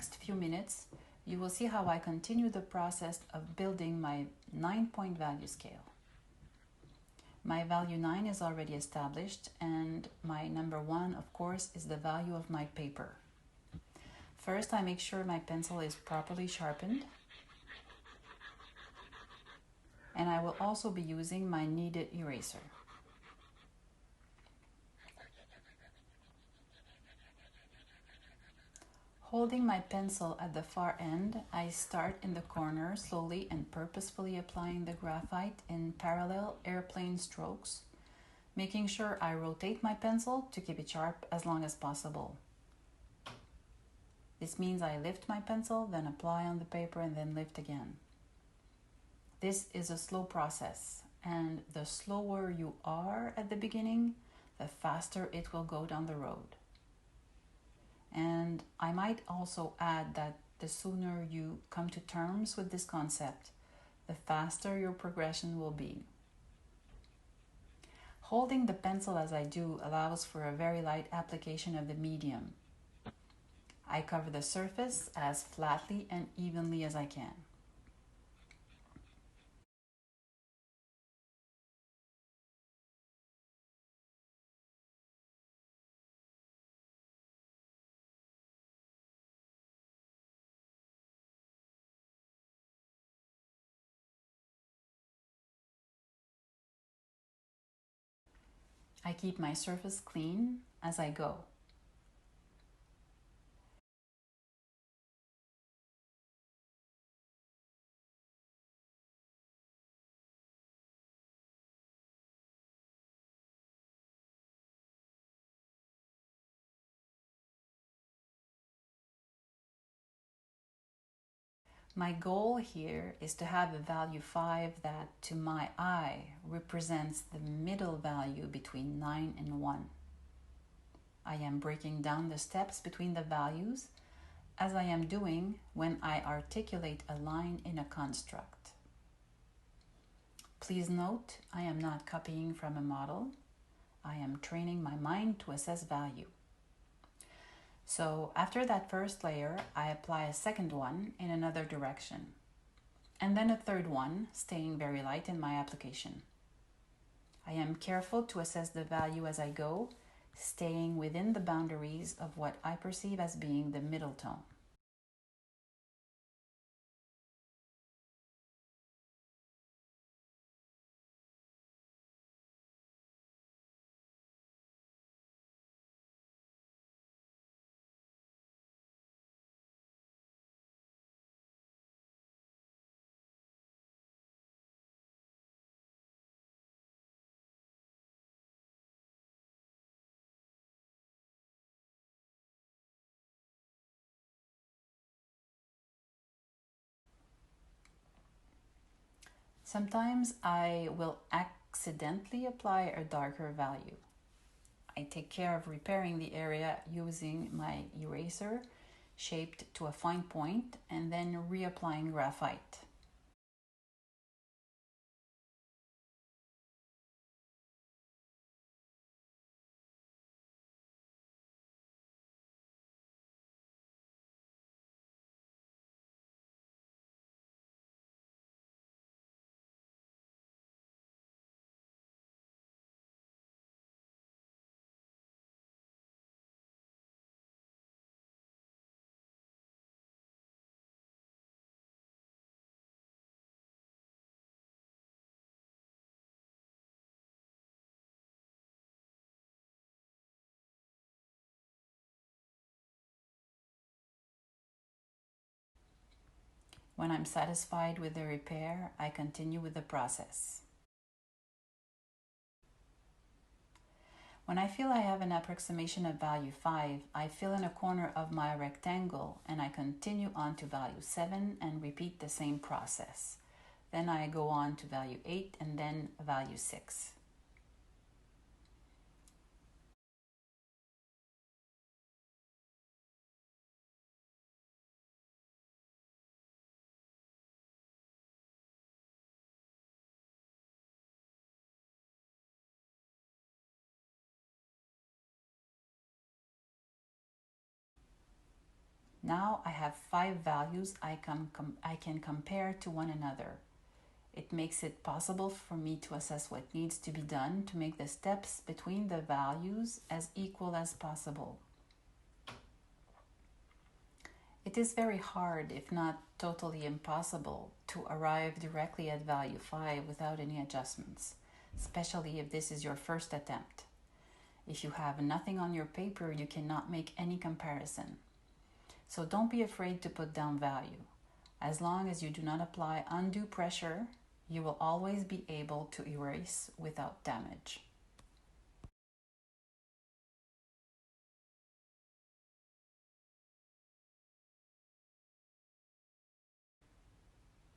next few minutes, you will see how I continue the process of building my 9-point value scale. My value 9 is already established, and my number 1, of course, is the value of my paper. First, I make sure my pencil is properly sharpened, and I will also be using my kneaded eraser. Holding my pencil at the far end, I start in the corner slowly and purposefully applying the graphite in parallel airplane strokes, making sure I rotate my pencil to keep it sharp as long as possible. This means I lift my pencil, then apply on the paper, and then lift again. This is a slow process, and the slower you are at the beginning, the faster it will go down the road. And I might also add that the sooner you come to terms with this concept, the faster your progression will be. Holding the pencil as I do allows for a very light application of the medium. I cover the surface as flatly and evenly as I can. I keep my surface clean as I go. My goal here is to have a value 5 that, to my eye, represents the middle value between 9 and 1. I am breaking down the steps between the values as I am doing when I articulate a line in a construct. Please note, I am not copying from a model. I am training my mind to assess value. So after that first layer, I apply a second one in another direction, and then a third one, staying very light in my application. I am careful to assess the value as I go, staying within the boundaries of what I perceive as being the middle tone. Sometimes I will accidentally apply a darker value. I take care of repairing the area using my eraser shaped to a fine point and then reapplying graphite. When I'm satisfied with the repair, I continue with the process. When I feel I have an approximation of value 5, I fill in a corner of my rectangle and I continue on to value 7 and repeat the same process. Then I go on to value 8 and then value 6. Now I have 5 values I can compare to one another. It makes it possible for me to assess what needs to be done to make the steps between the values as equal as possible. It is very hard, if not totally impossible, to arrive directly at value 5 without any adjustments, especially if this is your first attempt. If you have nothing on your paper, you cannot make any comparison. So don't be afraid to put down value. As long as you do not apply undue pressure, you will always be able to erase without damage.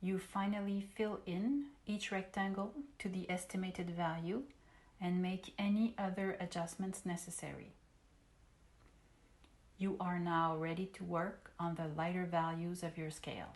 You finally fill in each rectangle to the estimated value and make any other adjustments necessary. You are now ready to work on the lighter values of your scale.